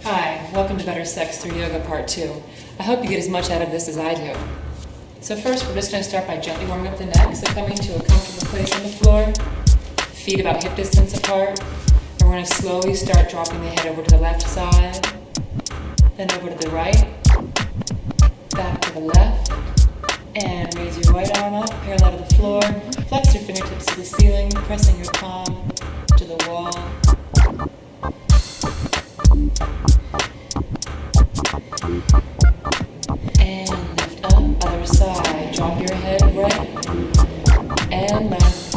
Hi, welcome to Better Sex Through Yoga Part 2. I hope you get as much out of this as I do. So first, we're just going to start by gently warming up the neck, so coming to a comfortable place on the floor, feet about hip distance apart, and we're going to slowly start dropping the head over to the left side, then over to the right, back to the left, and raise your right arm up, parallel to the floor, flex your fingertips to the ceiling, pressing your palm to the wall. And lift up, other side. Drop your head right and left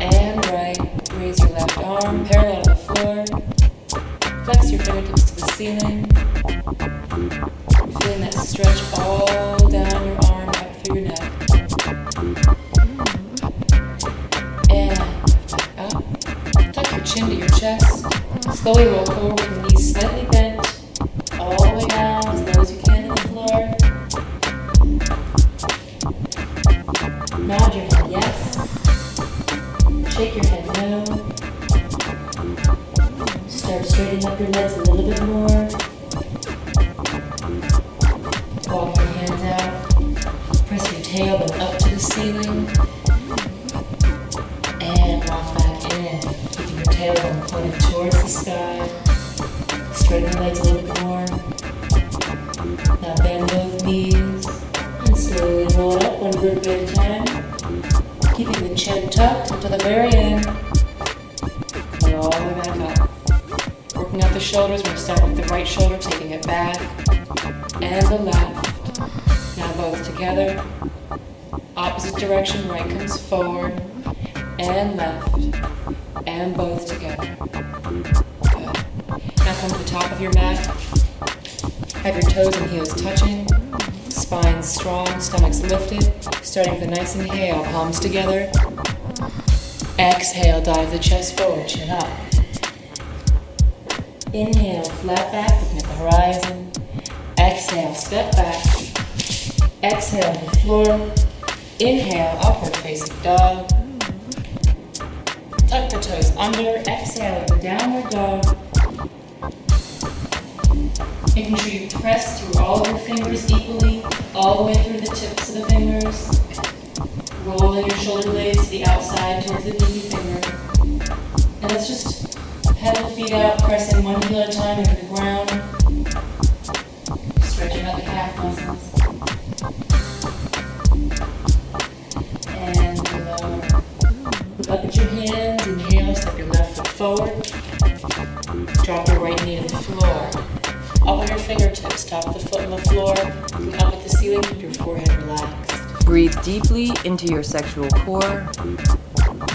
and right. Raise your left arm parallel to the floor. Flex your fingertips to the ceiling. Feeling that stretch all down your arm, up through your neck. And lift back up. Tuck your chin to your chest. Slowly roll forward with the knees slightly bent. All the way down as low as you can to the floor. Nod your head yes. Shake your head no. Start straightening up your legs a little bit more. Walk your hands out. Press your tailbone up to the ceiling. And walk back in. Keeping your tailbone pointed towards the sky. Straighten the legs a little bit more. Now bend both knees and slowly roll it up one vertebrae at a time. Keeping the chin tucked until the very end. And all the way back up. Working out the shoulders, we're going to start with the right shoulder, taking it back, and the left. Now both together. Opposite direction, right comes forward, and left, and both together. Now come to the top of your mat. Have your toes and heels touching. Spine strong, stomach's lifted. Starting with a nice inhale, palms together. Exhale, dive the chest forward, chin up. Inhale, flat back, looking at the horizon. Exhale, step back. Exhale to the floor. Inhale, upward facing dog. Tuck the toes under. Exhale, the downward dog. Making sure you press through all of your fingers equally, all the way through the tips of the fingers. Rolling your shoulder blades to the outside towards the pinky finger. And let's just pedal the feet out, pressing one heel at a time into the ground. Stretching out the calf muscles. And lower. Look up at your hands, inhale, step your left foot forward. Drop your right knee to the floor. Up on your fingertips, top of the foot on the floor, looking up at the ceiling, keep your forehead relaxed. Breathe deeply into your sexual core.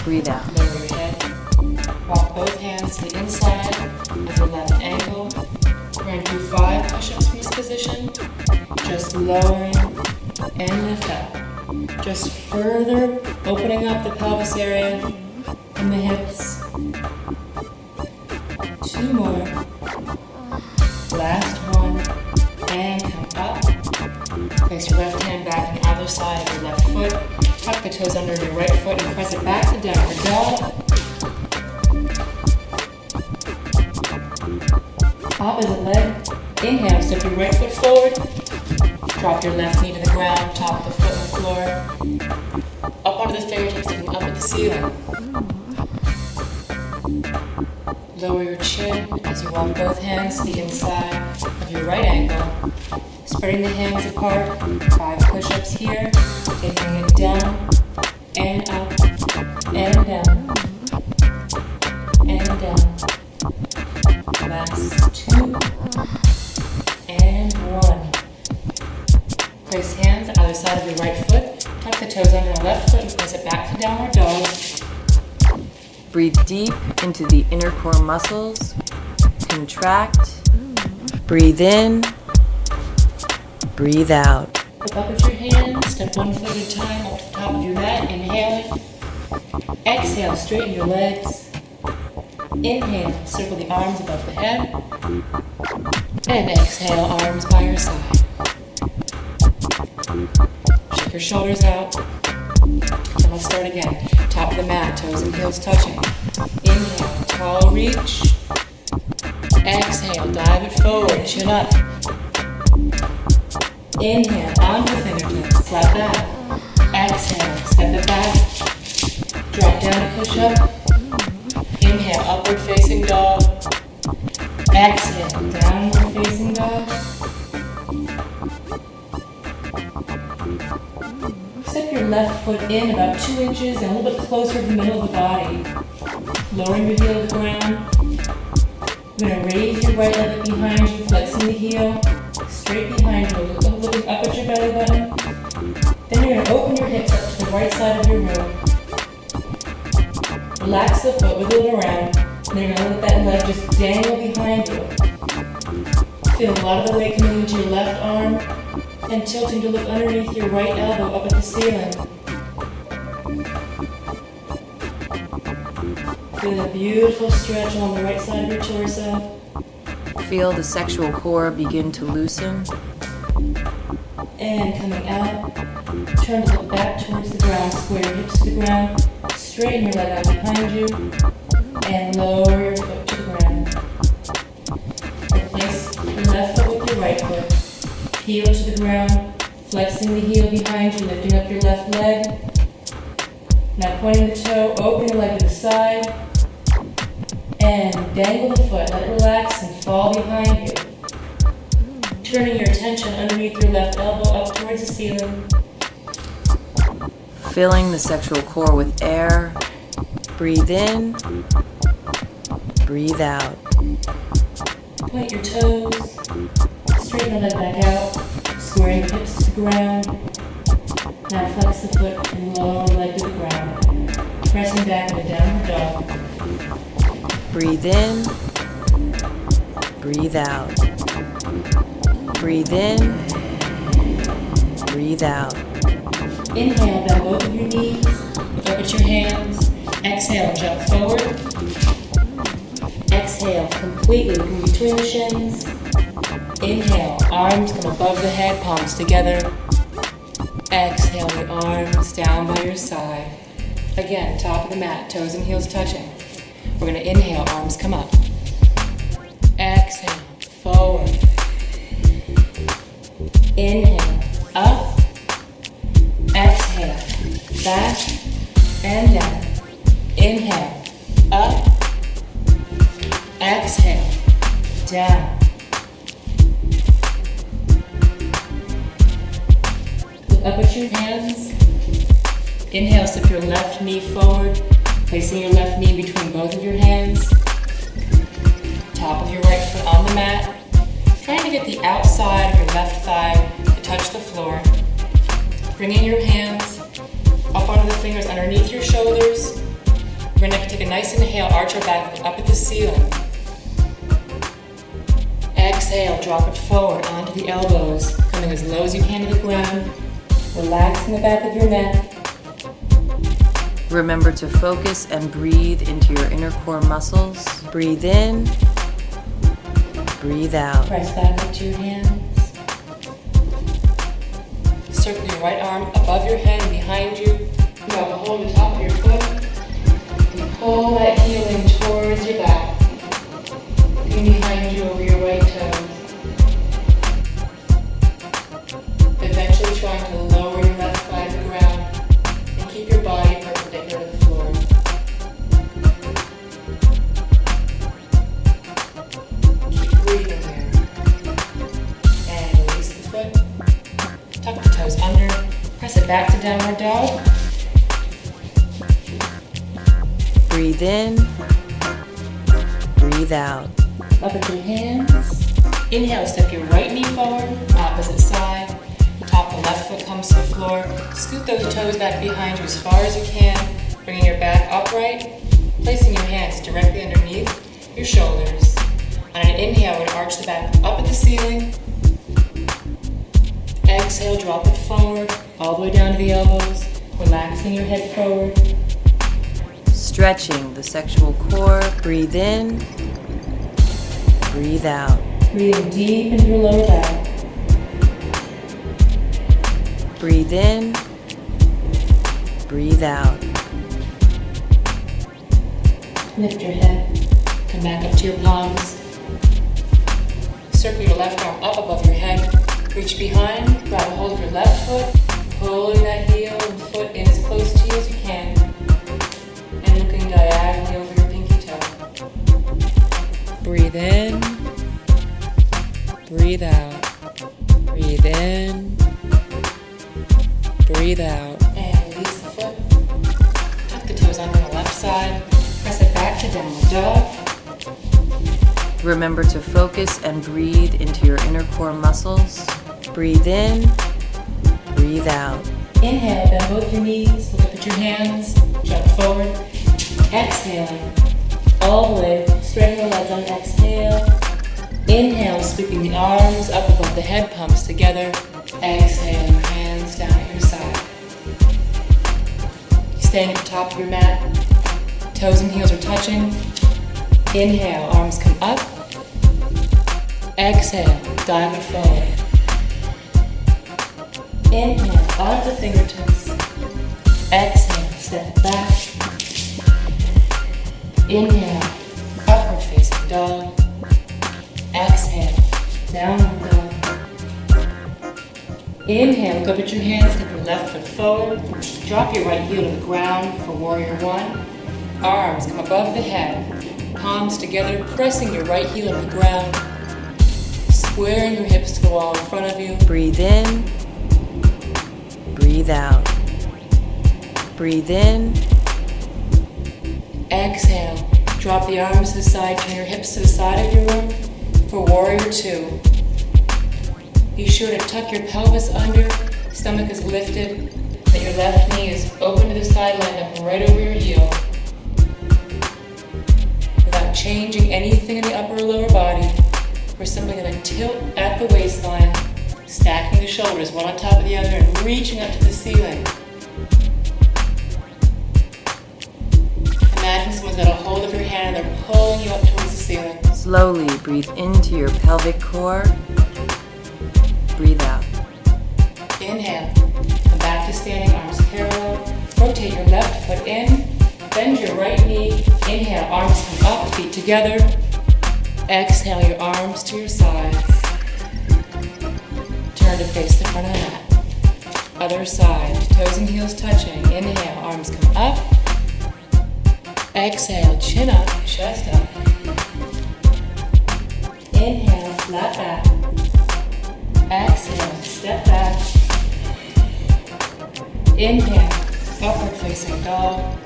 Breathe out. Lower your head. Walk both hands to the inside of your left ankle. We're going to do 5 push-ups from this position. Just lowering and lift up. Just further opening up the pelvis area and the hips. 2 more. Last one, and come up. Place your left hand back on the other side of your left foot. Tuck the toes under your right foot and press it back to downward dog. Opposite leg. Inhale, step your right foot forward. Drop your left knee to the ground, top of the foot on the floor. Up onto the fingertips, looking up at the ceiling. Lower your chin as you walk both hands to the inside of your right ankle. Spreading the hands apart. 5 push-ups here. Taking it down and up and down and down. Last 2 and 1. Place hands on either side of your right foot. Tuck the toes under the left foot and press it back to downward dog. Breathe deep into the inner core muscles. Contract. Breathe in. Breathe out. Look up at your hands. Step 1 foot at a time up to the top of your mat. Inhale. Exhale, straighten your legs. Inhale, circle the arms above the head. And exhale, arms by your side. Shake your shoulders out. And let's start again. Top of the mat, toes and heels touching. Inhale, tall reach. Exhale, dive it forward, chin up. Inhale, onto the fingertips, flat back. Exhale, step it back. Drop down to push up. Inhale, upward facing dog. Exhale, downward facing dog. Step your left foot in about 2 inches and a little bit closer to the middle of the body. Lowering your heel to the ground. You're going to raise your right leg up behind you, flexing the heel. Straight behind you, looking up at your belly button. Then you're going to open your hips up to the right side of your room. Relax the foot, wiggle it around. And then you're going to let that leg just dangle behind you. Feel a lot of the weight coming into your left arm and tilting to look underneath your right elbow up at the ceiling. Feel a beautiful stretch along the right side of your torso. Feel the sexual core begin to loosen. And coming out, turn to look back towards the ground. Square your hips to the ground. Straighten your leg out behind you. And lower your foot to the ground. Replace your left foot with your right foot. Heel to the ground. Flexing the heel behind you, lifting up your left leg. Now pointing the toe, open your leg to the side. And dangle the foot, let it relax and fall behind you. Turning your attention underneath your left elbow up towards the ceiling. Filling the sexual core with air. Breathe in. Breathe out. Point your toes. Straighten the leg back out. Squaring your hips to the ground. Now flex the foot and lower the leg to the ground. Pressing back in a downward dog. Breathe in. Breathe out. Breathe in. Breathe out. Inhale, bend both of your knees. Look up at your hands. Exhale, jump forward. Exhale, completely in between the shins. Inhale, arms come above the head, palms together. Exhale, the arms down by your side. Again, top of the mat, toes and heels touching. We're going to inhale, arms come up. Exhale, forward. Inhale, up. Exhale, back and down. Inhale, up. Exhale, down. Look up at your hands. Inhale, step your left knee forward, placing your left knee between both of your hands. Top of your right foot on the mat. Trying to get the outside of your left thigh to touch the floor. Bringing your hands up onto the fingers underneath your shoulders. We're going to take a nice inhale, arch our back up at the ceiling. Exhale, drop it forward onto the elbows, coming as low as you can to the ground. Relaxing the back of your neck. Remember to focus and breathe into your inner core muscles. Breathe in. Breathe out. Press back into your hands. Circle your right arm above your head and behind you. Grab a hold of the top of your foot. And pull that heel in towards your back. Looking behind you over your right toes. Eventually trying to lower your left thigh to the ground. And keep your body perpendicular to the floor. Keep breathing here. And release the foot. Tuck the toes under. Press it back to downward dog. Breathe in. Breathe out. Up at your hands. Inhale, step your right knee forward, opposite side. Top of the left foot comes to the floor. Scoot those toes back behind you as far as you can, bringing your back upright, placing your hands directly underneath your shoulders. On an inhale, we're going to arch the back up at the ceiling. Exhale, drop it forward, all the way down to the elbows, relaxing your head forward. Stretching the sexual core. Breathe in. Breathe out. Breathing deep into your lower back. Breathe in. Breathe out. Lift your head. Come back up to your palms. circle your left arm up above your head. Reach behind, grab a hold of your left foot, pulling that heel and foot in as close to you as you can, and looking diagonally over your pinky toe. Breathe in, breathe out, breathe in, breathe out. And release the foot. Tuck the toes under on the left side. Press it back to downward dog. Remember to focus and breathe into your inner core muscles. Breathe in, breathe out. Inhale, bend both your knees, look up at your hands, jump forward. Exhaling, all the way, straightening the legs on exhale. Inhale, sweeping the arms up above the head, palms together. Exhale, hands down at your side. Staying at the top of your mat, toes and heels are touching. Inhale, arms come up. Exhale, dive it forward. Inhale, onto the fingertips. Exhale, step back. Inhale, upward facing dog. Exhale, downward dog. Inhale, look up at your hands, step your left foot forward. Drop your right heel to the ground for warrior one. Arms come above the head, palms together, pressing your right heel to the ground. Squaring your hips to the wall in front of you. Breathe in, breathe out. Breathe in, exhale. Drop the arms to the side, turn your hips to the side of your room for warrior two. Be sure to tuck your pelvis under, stomach is lifted, that your left knee is open to the side, lined up right over your heel. Without changing anything in the upper or lower body, we're simply going to tilt at the waistline, stacking the shoulders one on top of the other and reaching up to the ceiling. Imagine someone's got a hold of your hand and they're pulling you up towards the ceiling. slowly breathe into your pelvic core. Breathe out. Inhale, come back to standing, arms parallel. Rotate your left foot in, bend your right knee. Inhale, arms come up, feet together. Exhale, your arms to your sides. Turn to face the front of the mat. Other side, toes and heels touching. Inhale, arms come up. Exhale, chin up, chest up. Inhale, flat back. Exhale, step back. Inhale, upward facing dog.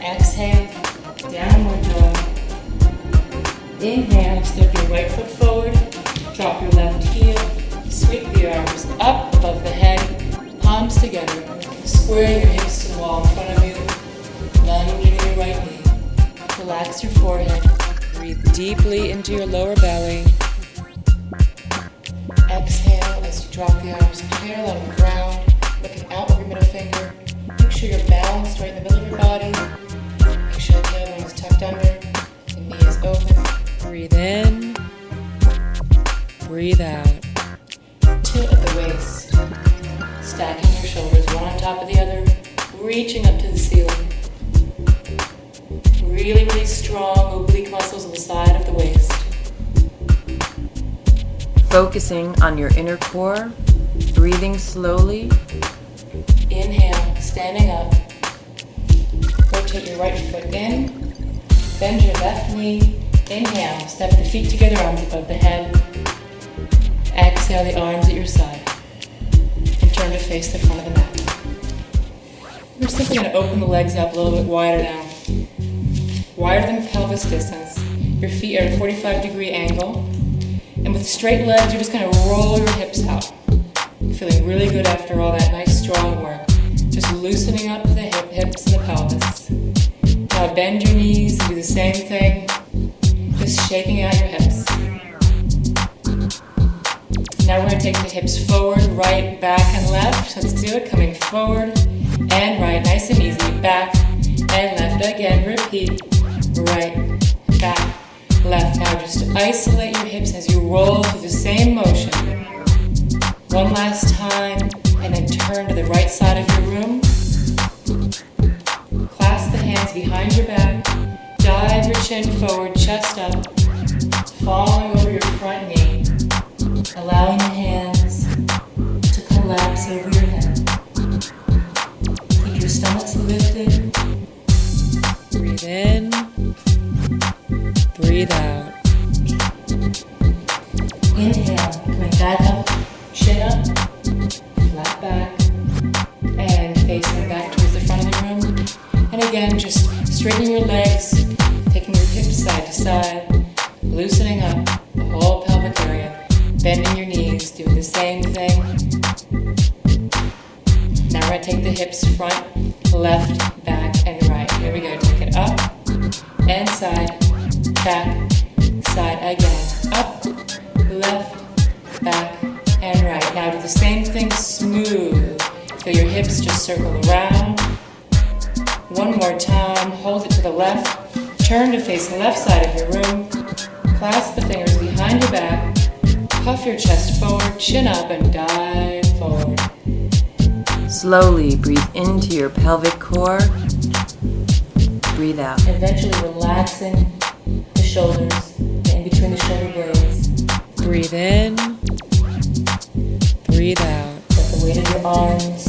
Exhale, downward dog. Inhale, step your right foot forward, drop your left heel, sweep the arms up above the head, palms together, square your hips to the wall in front of you, lunge into your right knee. Relax your forehead, breathe deeply into your lower belly. Exhale as you drop the arms parallel on the ground, looking out with your middle finger. Make sure you're balanced right in the middle of your body. Make sure the tailbone is tucked under, the knee is open. Breathe in, breathe out. Tilt at the waist, stacking your shoulders one on top of the other, reaching up to the ceiling. Really, really strong oblique muscles on the side of the waist. Focusing on your inner core, breathing slowly. Inhale, standing up. Rotate your right foot in, bend your left knee. Inhale, step the feet together, arms above the head. Exhale, the arms at your side. And turn to face the front of the mat. We're simply going to open the legs up a little bit wider now. Wider than pelvis distance. Your feet are at a 45-degree angle. And with straight legs, you're just going to roll your hips out. Feeling really good after all that nice strong work. Just loosening up the hips and the pelvis. Now bend your knees and do the same thing. Just shaking out your hips. Now we're going to take the hips forward, right, back, and left. Let's do it. Coming forward and right. Nice and easy. Back and left. Again, repeat. Right, back, left. Now just isolate your hips as you roll through the same motion. One last time, and then turn to the right side of your room. Clasp the hands behind your back. Dive your chin forward, chest up, falling over your front knee. your stomach's lifted. Breathe in, breathe out. Inhale, coming back up, chin up, flat back, and facing back towards the front of the room. And again, just straightening your legs, taking your hips side to side, loosening up the whole pelvic area, bending your knees, doing the same thing. Now we're going to take the hips front, left, back, and right. Here we go. Take it up and side, back, side again. Up, left, back, and right. Now do the same thing smooth. Feel your hips just circle around. One more time. Hold it to the left. Turn to face the left side of your room. Clasp the fingers behind your back. Puff your chest forward, chin up, and dive forward. Slowly breathe into your pelvic core. Breathe out. Eventually relaxing the shoulders, in between the shoulder blades. Breathe in, breathe out. Let the weight of your arms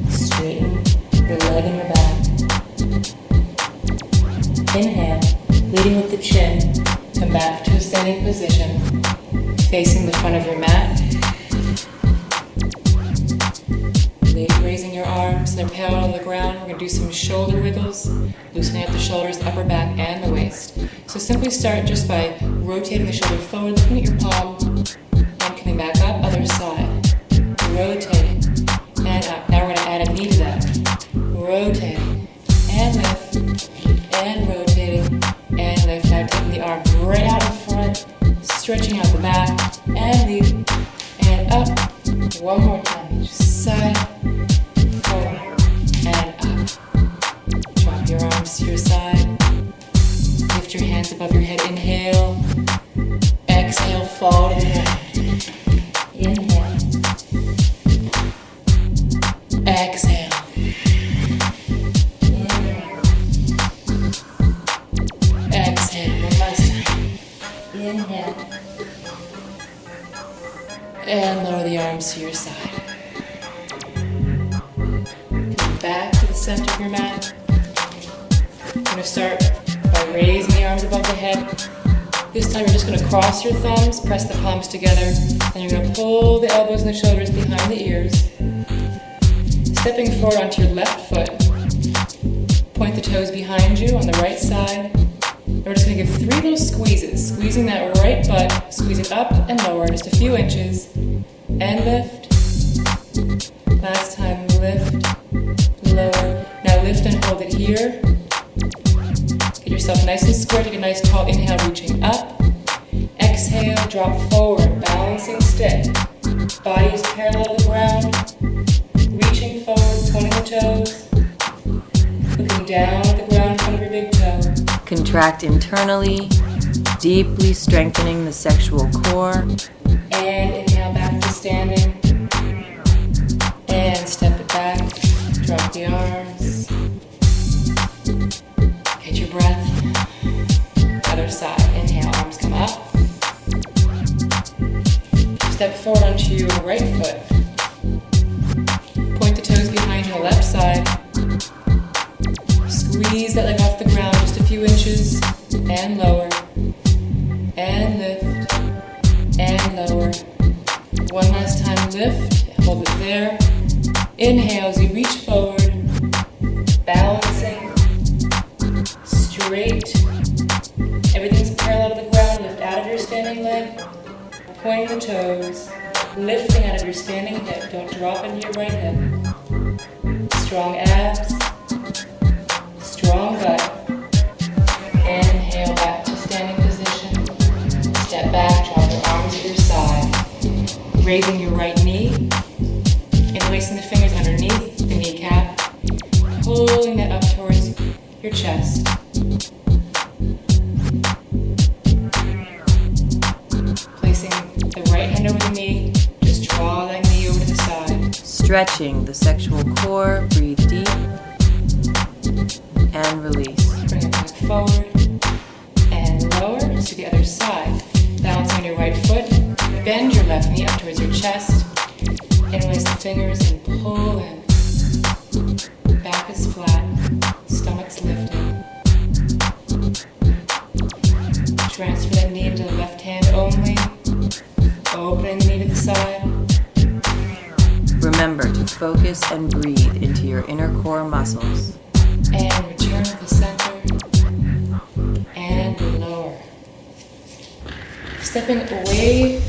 straighten your leg and your back. Inhale, leading with the chin. Come back to a standing position, facing the front of your mat. Raising your arms, they're parallel to the ground. We're going to do some shoulder wiggles, loosening up the shoulders, the upper back, and the waist. So simply start just by rotating the shoulder forward, looking at your palm, and coming back up, other side. Rotating, and up. Now we're going to add a knee to that. Rotating, and lift, and rotating, and lift. Now taking the arm right out in front, stretching out the back, and lead, and up. One more time, each side. Your arms to your side. Lift your hands above your head. Inhale. Exhale, fall to the ground. Inhale. Exhale. Inhale. Exhale. One last time. Inhale. And lower the arms to your side. Come back to the center of your mat. You're going to start by raising the arms above the head. This time you're just going to cross your thumbs, press the palms together, and you're going to pull the elbows and the shoulders behind the ears. Stepping forward onto your left foot. Point the toes behind you on the right side. And we're just going to give 3 little squeezes. Squeezing that right butt, squeeze it up and lower, just a few inches. And lift. Last time, lift, lower. Now lift and hold it here. Get yourself nice and square. Take a nice tall inhale, reaching up. Exhale, drop forward, balancing stick. Body is parallel to the ground. Reaching forward, pointing the toes. Looking down at the ground in front of your big toe. Contract internally, deeply strengthening the sexual core. And inhale back to standing. And step it back. Drop the arms. Get your breath. Other side. Inhale, arms come up. Step forward onto your right foot. Point the toes behind you on the left side. Squeeze that leg off the ground just a few inches. And lower. And lift. And lower. One last time, lift. Hold it there. Inhale as you reach forward. Balancing. Straight. Everything's parallel to the ground. Lift out of your standing leg. Pointing the toes. Lifting out of your standing hip. Don't drop into your right hip. Strong abs. Strong butt. Inhale back to standing position. Step back, drop your arms at your side. Raising your right knee. Interlacing the fingers underneath the kneecap. Pulling that up towards your chest. Placing the right hand over the knee. Just draw that knee over to the side. Stretching the sexual core. Breathe deep. And release. Bring it back forward and lower to the other side. Balance on your right foot. Bend your left knee up towards your chest. Interlace the fingers and pull in. inner core muscles. And return to the center. And lower. Stepping away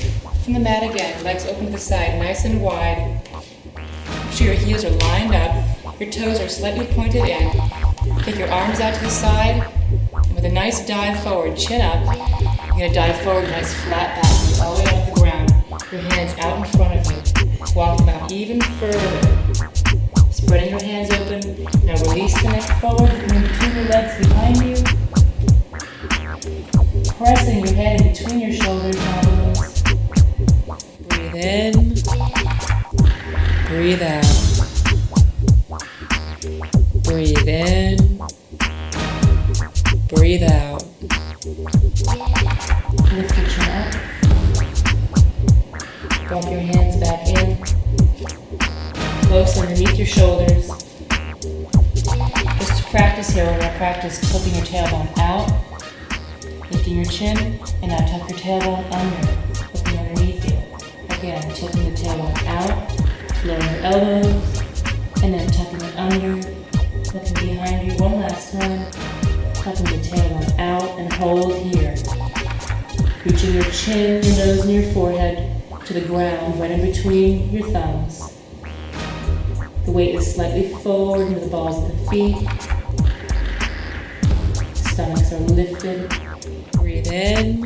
from the mat again, legs open to the side, nice and wide. Make sure your heels are lined up, your toes are slightly pointed in. Take your arms out to the side, and with a nice dive forward, chin up, you're going to dive forward, a nice flat back, all the way off the ground. Your hands out in front of you. Walk them out even further. Spreading your hands open. Now release the neck forward, bring between your legs behind you. Pressing your head in between your shoulders now. Breathe in. Breathe out. Breathe in. Breathe out. Lift your chin up. Drop your hands back in. Close underneath your shoulders. Just to practice here, we're going to practice tilting your tailbone out, lifting your chin, and now tuck your tailbone under, looking underneath you. Again, tilting the tailbone out, lowering your elbows, and then tucking it under, looking behind you one last time, tucking the tailbone out and hold here. Reaching your chin, your nose, and your forehead to the ground, right in between your thumbs. The weight is slightly forward into the balls of the feet. Stomachs are lifted. Breathe in.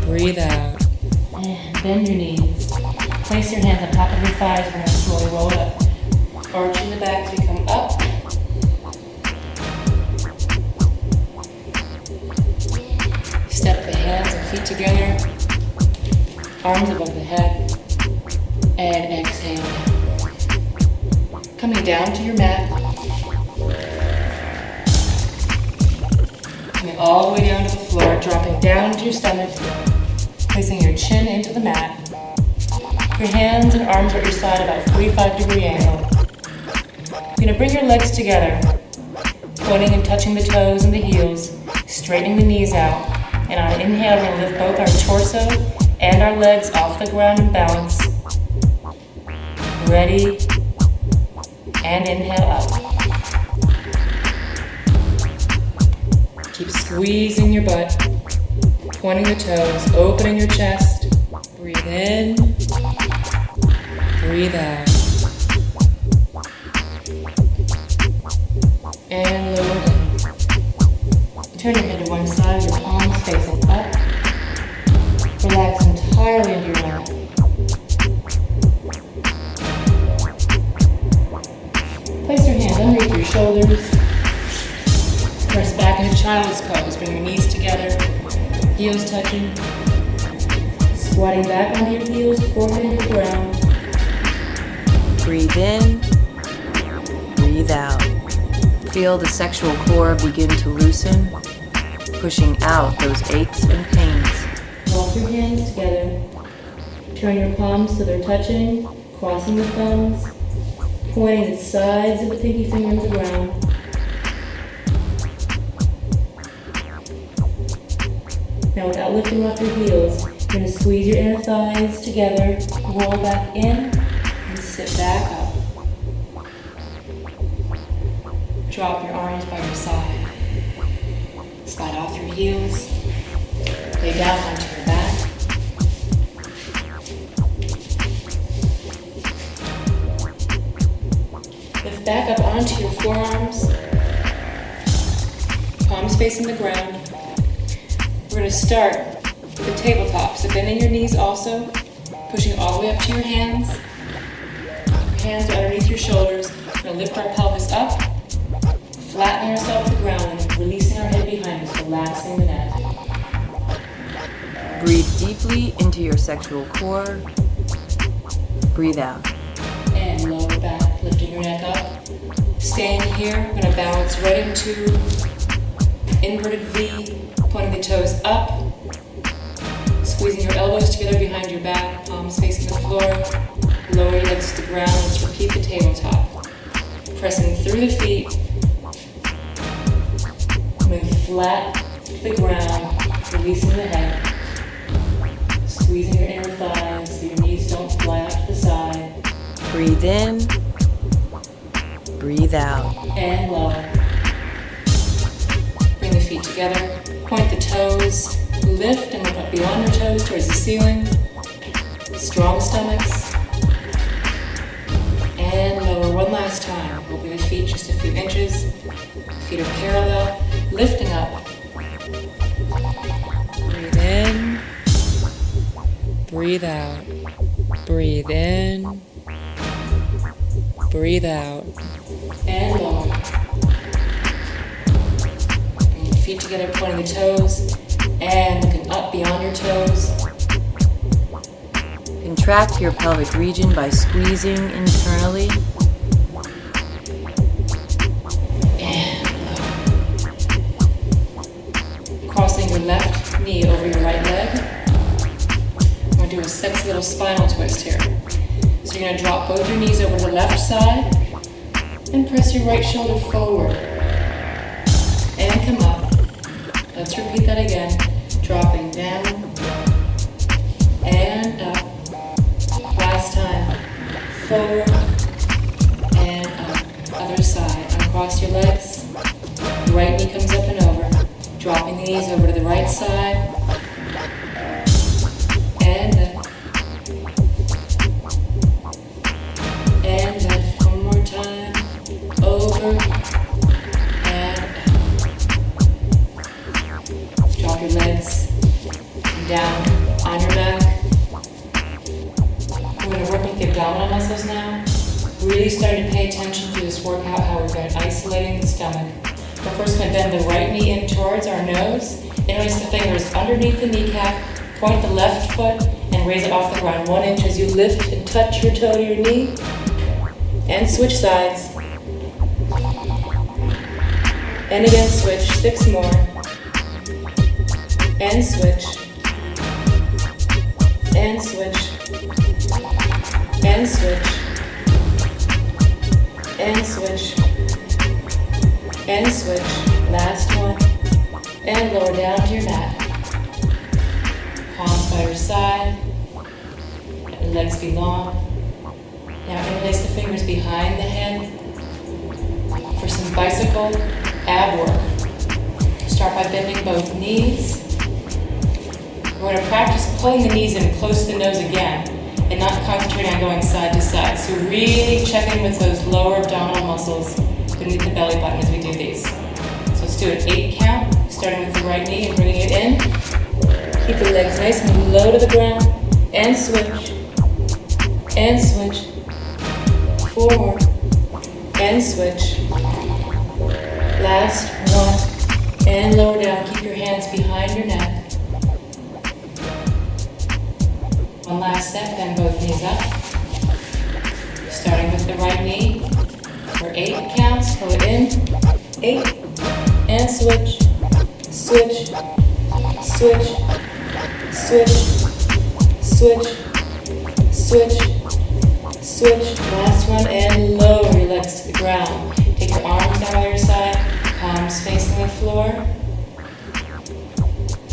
Breathe out. And bend your knees. Place your hands on top of your thighs. We're going to slowly roll it up. Arching the back as we come up. Step the hands and feet together. Arms above the head. And exhale. Coming down to your mat. Coming all the way down to the floor, dropping down to your stomach, placing your chin into the mat. Your hands and arms are at your side about 45-degree angle. You're going to bring your legs together, pointing and touching the toes and the heels, straightening the knees out. And on an inhale, we're going to lift both our torso and our legs off the ground and balance. Ready? And inhale up. Keep squeezing your butt, pointing the toes, opening your chest. Breathe in, breathe out. And lower down. Turn your head to one side, your palms facing up. Relax entirely into your mat. Place your hands underneath your shoulders. Press back into child's pose. Bring your knees together, heels touching. Squatting back onto your heels, forehead to the ground. Breathe in, breathe out. Feel the sexual core begin to loosen, pushing out those aches and pains. Walk your hands together. Turn your palms so they're touching, crossing the thumbs, pointing the sides of the pinky finger to the ground. Now without lifting off your heels, you're going to squeeze your inner thighs together, roll back in, and sit back up. Drop your arms by your side. Slide off your heels. Lay down onto your back. Lift back up onto your forearms. Palms facing the ground. We're going to start with the tabletop. So bending your knees also, pushing all the way up to your hands. Your hands are underneath your shoulders. We're going to lift our pelvis up, flattening ourselves to the ground, and releasing our head behind us, relaxing the neck. Breathe deeply into your sexual core. Breathe out. And lower back, lifting your neck up. Staying here, we're going to balance right into inverted V, pointing the toes up, squeezing your elbows together behind your back, palms facing the floor, lower your legs to the ground. Let's repeat the tabletop. Pressing through the feet, coming flat to the ground, releasing the head, squeezing your inner thighs so your knees don't fly out to the side. Breathe in, Breathe out. And lower. Bring the feet together. Point the toes. Lift and look up beyond your toes towards the ceiling. Strong stomachs. And lower one last time. Open the feet just a few inches. Feet are parallel. Lifting up. Breathe in. Breathe out. Breathe in. Breathe out. And lower. Bring your feet together, pointing the toes. And looking up beyond your toes. Contract your pelvic region by squeezing internally. And lower. Crossing your left knee over your right leg. We're going to do a sexy little spinal twist here. So you're going to drop both your knees over the left side and press your right shoulder forward. And come up. Let's repeat that again. Dropping down and up. Last time. Forward and up. Other side. Uncross your legs. Right knee comes up and over. Dropping the knees over to the right side. And up. And up. One more time. Over and up. Drop your legs down on your back. We're going to work with the abdominal muscles now. Really starting to pay attention to this workout, how we're going isolating the stomach. We're first going to bend the right knee in towards our nose. And notice the fingers underneath the kneecap. Point the left foot and raise it off the ground 1 inch as you lift and touch your toe to your knee. And switch sides. And again switch, 6 more. And switch. And switch. And switch. And switch. And switch. Last one. And lower down to your mat. Palms by your side. Let your legs be long. Now interlace the fingers behind the head for some bicycle ab work. Start by bending both knees. We're going to practice pulling the knees in close to the nose again and not concentrating on going side to side. So really check in with those lower abdominal muscles beneath the belly button as we do these. So let's do an 8 count, starting with the right knee and bringing it in. Keep the legs nice and low to the ground. And switch. And switch. 4 more. And switch. Last one. And lower down. Keep your hands behind your neck. One last set, bend both knees up. Starting with the right knee. For 8 counts, pull it in. 8. And switch. Switch. Switch. Switch. Switch. Switch. Switch. Last one, and lower your legs to the ground. Take your arms down by your side, palms facing the floor.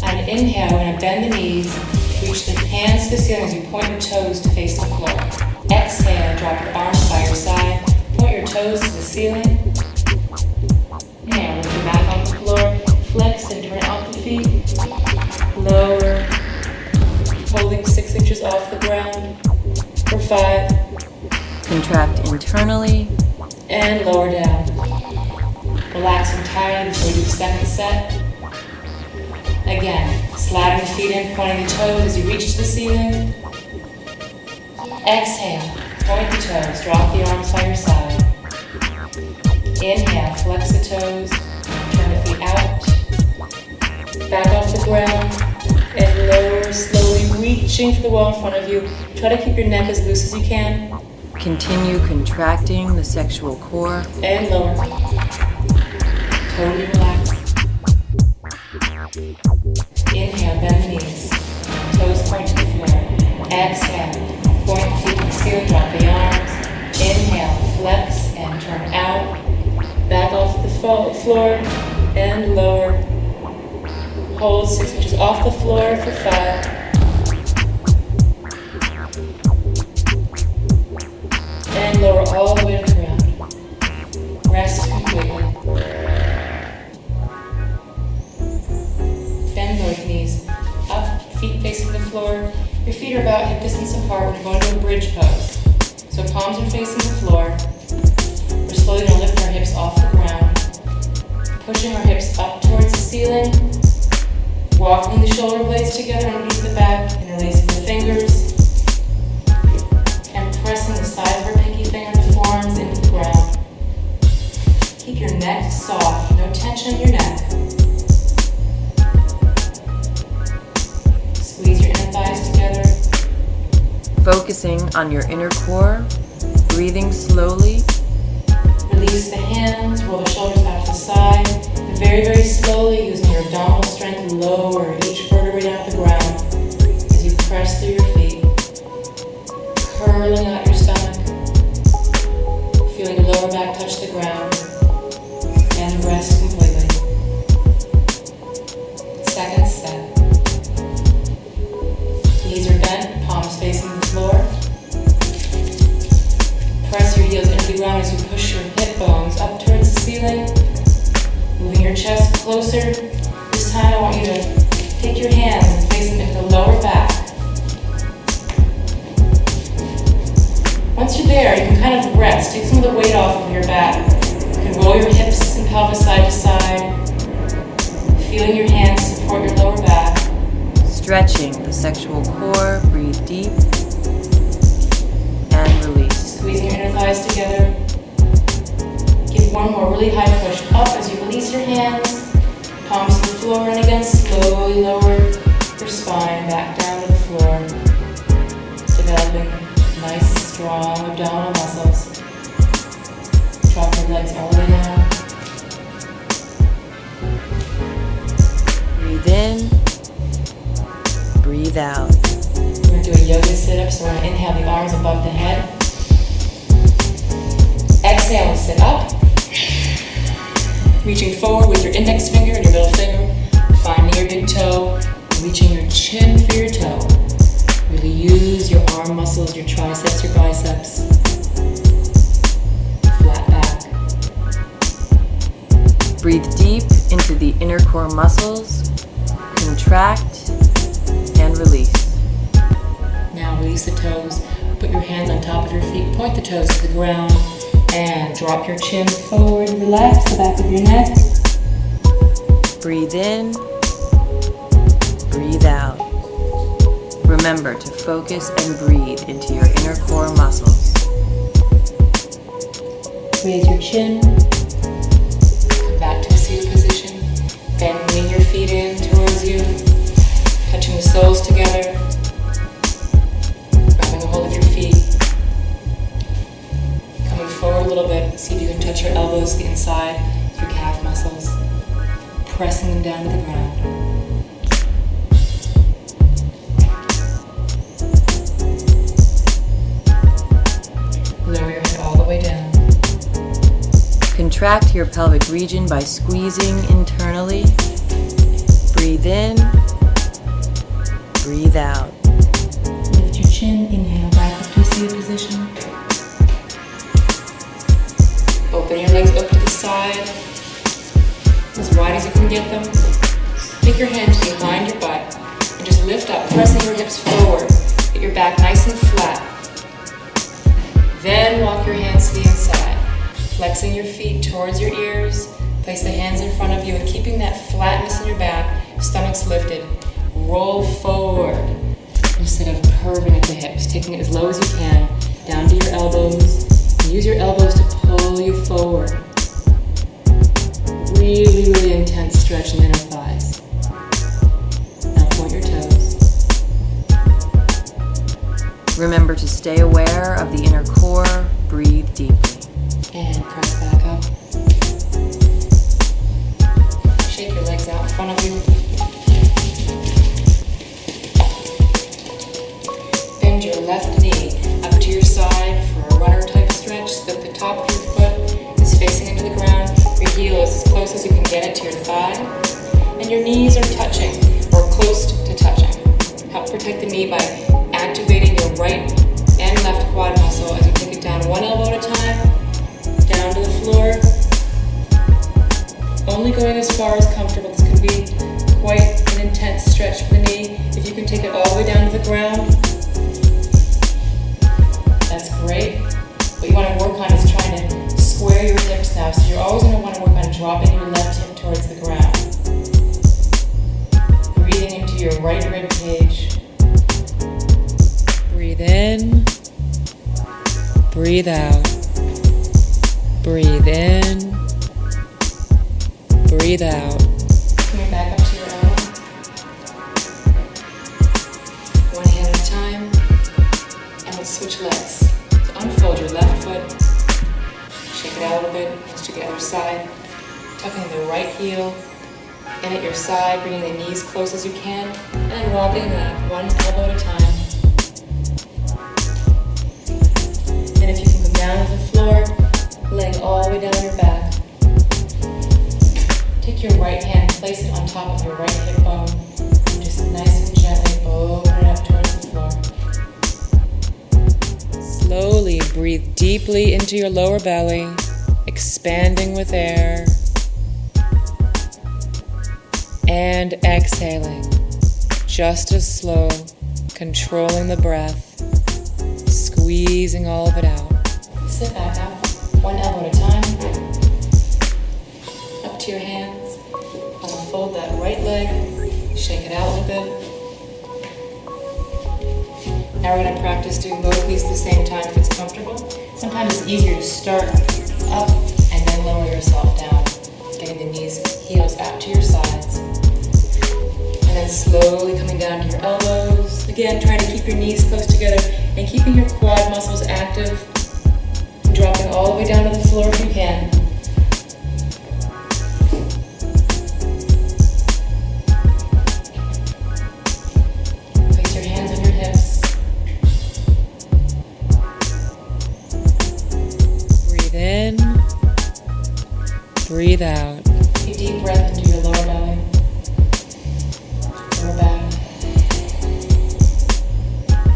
On an inhale, we're going to bend the knees. Reach the hands to the ceiling as you point your toes to face the floor. Exhale, drop your arms by your side. Point your toes to the ceiling. And lift your back on the floor. Flex and turn out the feet. Lower. Holding 6 inches off the ground. For 5. Contract internally. And lower down. Relax entirely before we do the second set. Again, sliding the feet in, pointing the toes as you reach to the ceiling. Exhale, point the toes, drop the arms by your side. Inhale, flex the toes, turn the feet out. Back off the ground, and lower, slowly reaching for the wall in front of you. Try to keep your neck as loose as you can. Continue contracting the sexual core. And lower. Totally relax. Inhale, bend the knees. Toes point to the floor. Exhale, point the feet to the ceiling, drop the arms. Inhale, flex and turn out. Back off the floor and lower. Hold 6 inches off the floor for 5. And lower all the way to the ground. pushing our hips up towards the ceiling, walking the shoulder blades together underneath the back, interlacing the fingers, and pressing the side of our pinky finger and the forearms into the ground. Keep your neck soft, no tension in your neck. Squeeze your inner thighs together. Focusing on your inner core, breathing slowly. Release the hands, roll the shoulders out to the side, and very, very slowly, using your abdominal strength, lower each vertebrae down to the ground as you press through your feet, curling out your stomach, feeling your lower back touch the ground, and rest completely. Second set. Knees are bent, palms facing the floor. Press your heels into the ground as you push your hip bones up towards the ceiling, moving your chest closer. This time I want you to take your hands and place them into the lower back. Once you're there, you can kind of rest. Take some of the weight off of your back. You can roll your hips and pelvis side to side, feeling your hands support your lower back. Stretching the sexual core, breathe deep and release. Squeezing your inner thighs together. Give one more really high push up as you release your hands, palms to the floor, and again slowly lower your spine back down to the floor, developing nice, strong abdominal muscles. Drop your legs all the way down. Breathe in, breathe out. We're going to do a yoga sit-up, so we're going to inhale the arms above the head. Exhale, sit up. Reaching forward with your index finger and your middle finger, finding your big toe, reaching your chin for your toe. Really use your arm muscles, your triceps, your biceps. Flat back. Breathe deep into the inner core muscles, contract and release. Now release the toes, put your hands on top of your feet, point the toes to the ground, and drop your chin forward, relax the back of your neck. Breathe in, breathe out. Remember to focus and breathe into your inner core muscles. Raise your chin, come back to a seated position, bending your feet in towards you, touching the soles together, grabbing a hold of your feet. Coming forward a little bit, see if you can touch your elbows to the inside of your calf muscles, pressing them down to the ground. Lower your head all the way down. Contract your pelvic region by squeezing internally. Breathe in, breathe out. Lift your chin, inhale back up to a seated position. Open your legs up to the side, as wide as you can get them. Take your hands behind your butt and just lift up, pressing your hips forward. Get your back nice and flat. Then walk your hands to the inside, flexing your feet towards your ears. Place the hands in front of you and keeping that flatness in your back, stomach's lifted. Roll forward instead of curving at the hips, taking it as low as you can, down to your elbows. Use your elbows to pull you forward. Really, really intense stretch in the inner thighs. Now point your toes. Remember to stay aware of the inner core. Breathe deeply. And press back up. Shake your legs out in front of you. Bend your left knee up to your side for a runner type stretch so that the top of your foot is facing into the ground. Your heel is as close as you can get it to your thigh. And your knees are touching or close to touching. Help protect the knee by activating your right and left quad muscle as you take it down one elbow at a time, down to the floor. Only going as far as comfortable. This can be quite an intense stretch for the knee. If you can take it all the way down to the ground, that's great. What you want to work on is trying to square your hips now, so you're always going to want to work on dropping your left hip towards the ground. Breathing into your right rib cage. Breathe in. Breathe out. Breathe in. Breathe out. Coming back up to your elbow. One hand at a time. And let's switch legs. So unfold your left foot. Shake it out a little bit. Let's do the other side. Tucking the right heel in at your side, bringing the knees close as you can, and then walking back one elbow at a time. And if you can come down to the floor, laying all the way down your back. Take your right hand, place it on top of your right hip bone, and just nice and gently open it up towards the floor. Slowly breathe deeply into your lower belly, expanding with air. And exhaling, just as slow, controlling the breath, squeezing all of it out. Sit back up, one elbow at a time, up to your hands, unfold that right leg, shake it out a little bit. Now we're going to practice doing both of these at the same time if it's comfortable. Sometimes it's easier to start up and then lower yourself down, getting the knees, heels out to your sides. And then slowly coming down to your elbows. Again, trying to keep your knees close together and keeping your quad muscles active. And dropping all the way down to the floor if you can. Place your hands on your hips. Breathe in. Breathe out. Take a deep breath into your lower belly. Lower back.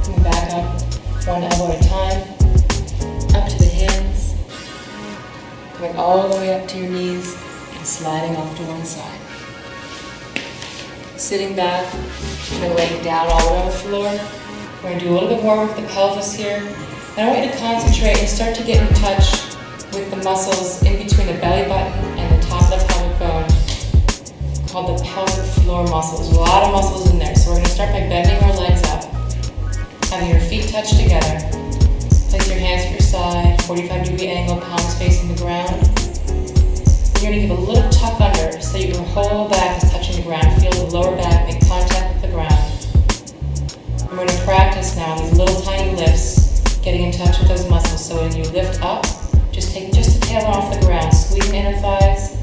Coming back up, one elbow at a time. Up to the hands. Coming all the way up to your knees and sliding off to one side. Sitting back and then laying down all the way on the floor. We're going to do a little bit more with the pelvis here. And I want you to concentrate and start to get in touch with the muscles in between the belly button and the top of the pelvic bone, called the pelvic floor muscles. There's a lot of muscles in there, so we're going to start by bending our legs up, having your feet touch together. Place your hands at your side, 45-degree angle, palms facing the ground. You're going to give a little tuck under so your whole back is touching the ground. Feel the lower back make contact with the ground. And we're going to practice now these little tiny lifts, getting in touch with those muscles. So when you lift up, just take just the tail off the ground, squeeze the inner thighs,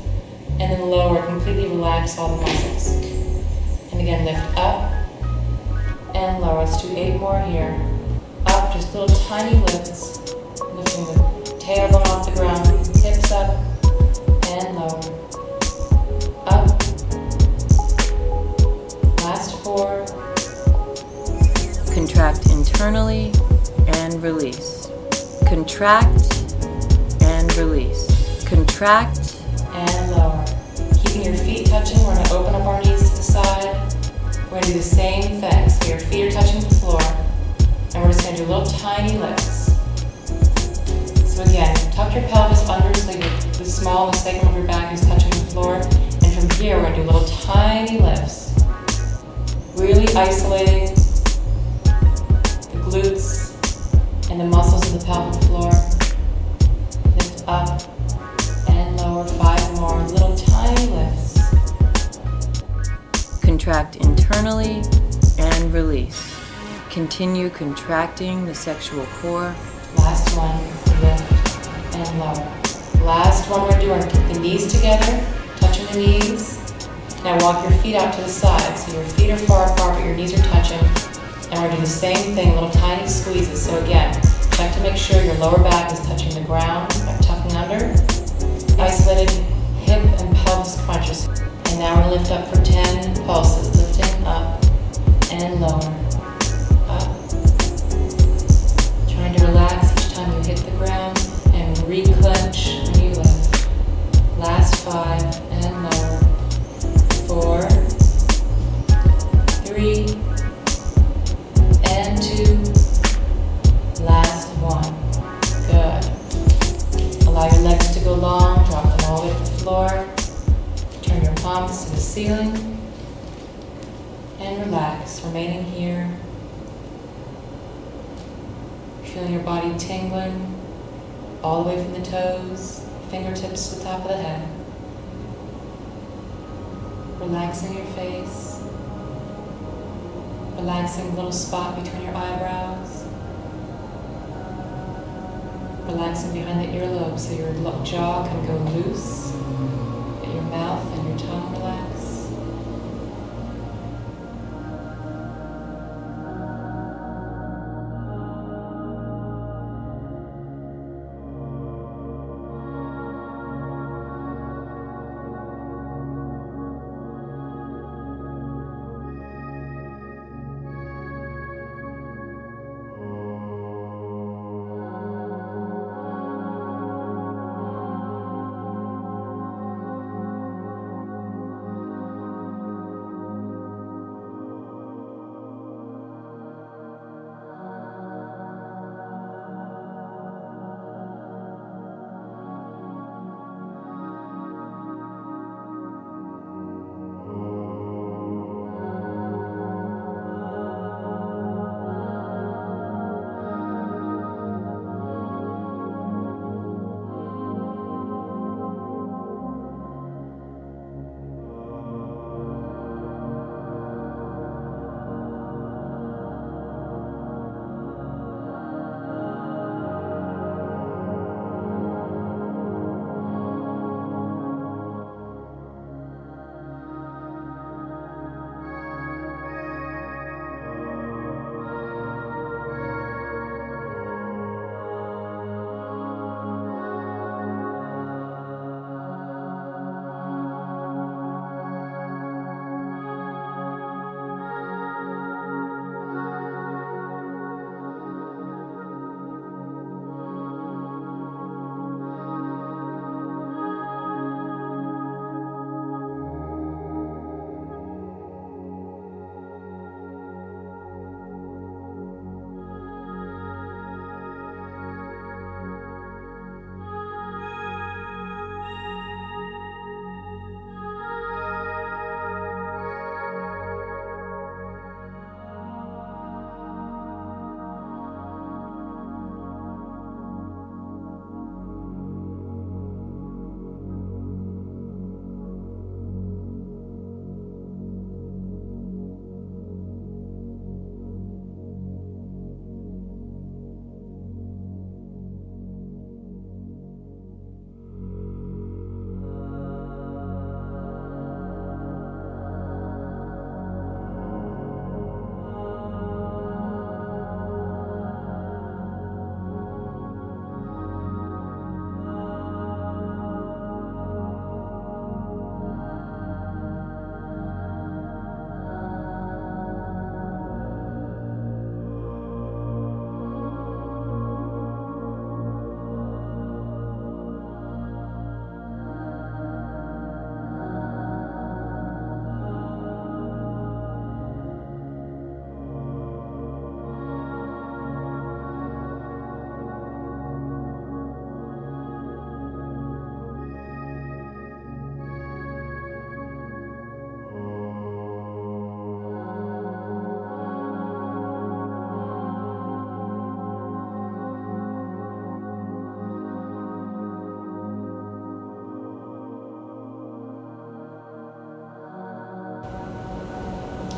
and then lower, completely relax all the muscles. And again, lift up and lower. Let's do 8 more here. Up, just little tiny lifts, lifting the tailbone off the ground, hips up and lower. Up. Last 4. Contract internally and release. Contract and release. Contract and lower. Keeping your feet touching, we're going to open up our knees to the side. We're going to do the same thing. So your feet are touching the floor. And we're just going to do little tiny lifts. So again, tuck your pelvis under so the smallest segment of your back is touching the floor. And from here, we're going to do little tiny lifts. Really isolating the glutes and the muscles of the pelvic floor. Lift up and lower. 5 more little tiny lifts. Contract internally and release. Continue contracting the sexual core. Last one, lift and lower. Last one we're doing, keep the knees together, touching the knees. Now walk your feet out to the side, so your feet are far apart but your knees are touching. And we're doing the same thing, little tiny squeezes. So again, check to make sure your lower back is touching the ground by tucking under. Isolated hip and pelvis crunches. And now we're going to lift up for 10 pulses, lifting up and lower. Up. Trying to relax each time you hit the ground and re-clench when you lift. Last 5 and lower. 4, 3, and 2. Last 1. Good. Allow your legs to palms to the ceiling. And relax, remaining here. Feeling your body tingling all the way from the toes, fingertips to the top of the head. Relaxing your face. Relaxing the little spot between your eyebrows. Relaxing behind the earlobe so your jaw can go loose. Let your mouth and your tongue relax.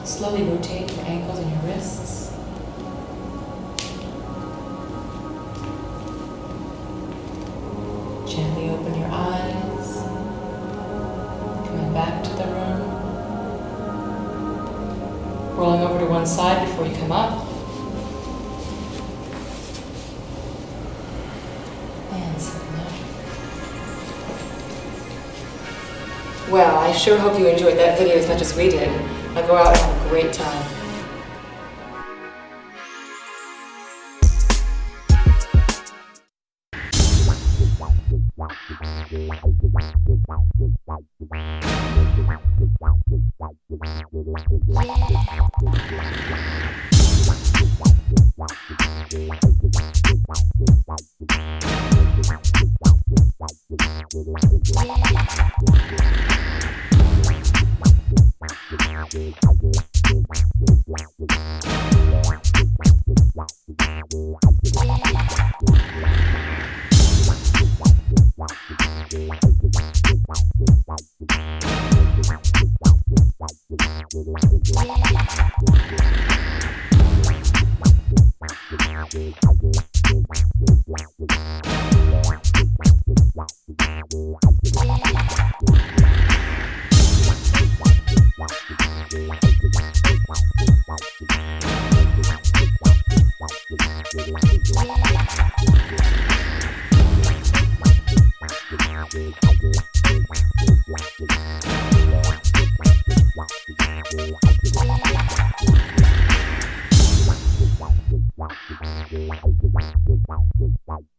Slowly rotate your ankles and your wrists. Gently open your eyes. Coming back to the room. Rolling over to one side before you come up. And sitting up. Well, I sure hope you enjoyed that video as much as we did. Now go out and have a great time. Wow.